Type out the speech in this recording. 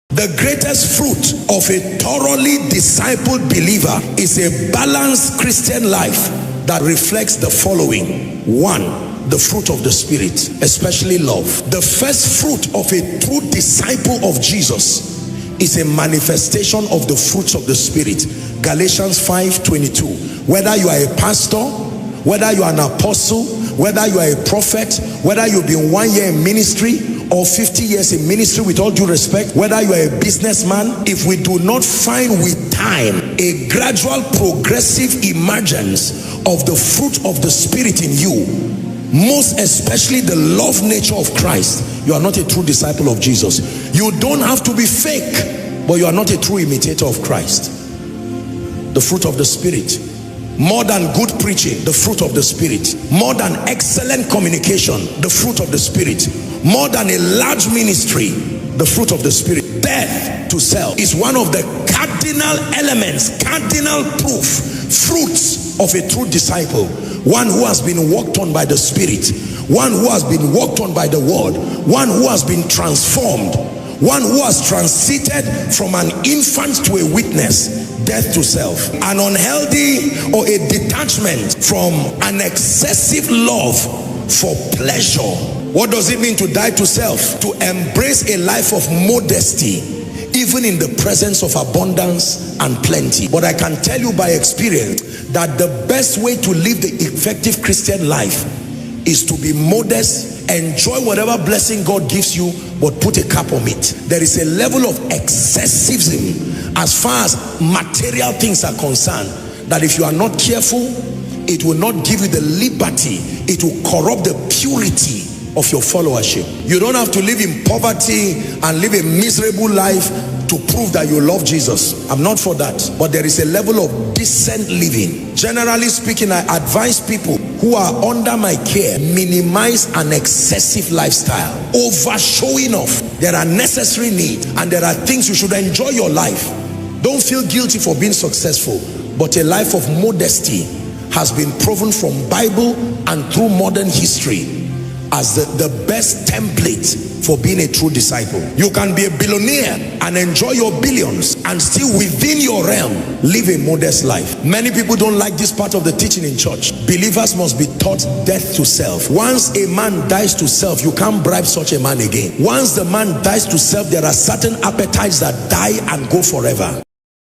The greatest fruit of a thoroughly discipled believer is a balanced Christian life that reflects the following. 1, the fruit of the Spirit, especially love. The first fruit of a true disciple of Jesus is a manifestation of the fruits of the Spirit. Galatians 5:22. Whether you are a pastor, whether you are an apostle, whether you are a prophet, whether you've been 1 year in ministry or 50 years in ministry, with all due respect, whether you are a businessman, if we do not find with time a gradual progressive emergence of the fruit of the Spirit in you, most especially the love nature of Christ, you are not a true disciple of Jesus. You don't have to be fake, but you are not a true imitator of Christ. The fruit of the Spirit. More than good preaching, the fruit of the Spirit. More than excellent communication, the fruit of the Spirit. More than a large ministry, the fruit of the Spirit. Death to self is one of the cardinal elements, cardinal proof, fruits of a true disciple. One who has been walked on by the Spirit, one who has been walked on by the Word, one who has been transformed, one who has transited from an infant to a witness. Death to self. An unhealthy or a detachment from an excessive love for pleasure. What does it mean to die to self? To embrace a life of modesty, even in the presence of abundance and plenty. But I can tell you by experience that the best way to live the effective Christian life is to be modest, enjoy whatever blessing God gives you, but put a cap on it. There is a level of excessivism as far as material things are concerned, that if you are not careful, it will not give you the liberty, it will corrupt the purity of your followership. You don't have to live in poverty and live a miserable life to prove that you love Jesus. I'm not for that. But there is a level of decent living. Generally speaking, I advise people who are under my care, minimize an excessive lifestyle, over showing off. There are necessary needs and there are things you should enjoy your life. Don't feel guilty for being successful, but a life of modesty has been proven from Bible and through modern history as the best template for being a true disciple. You can be a billionaire and enjoy your billions and still within your realm live a modest life. Many people don't like this part of the teaching in church. Believers must be taught death to self. Once a man dies to self, you can't bribe such a man again. Once the man dies to self, there are certain appetites that die and go forever.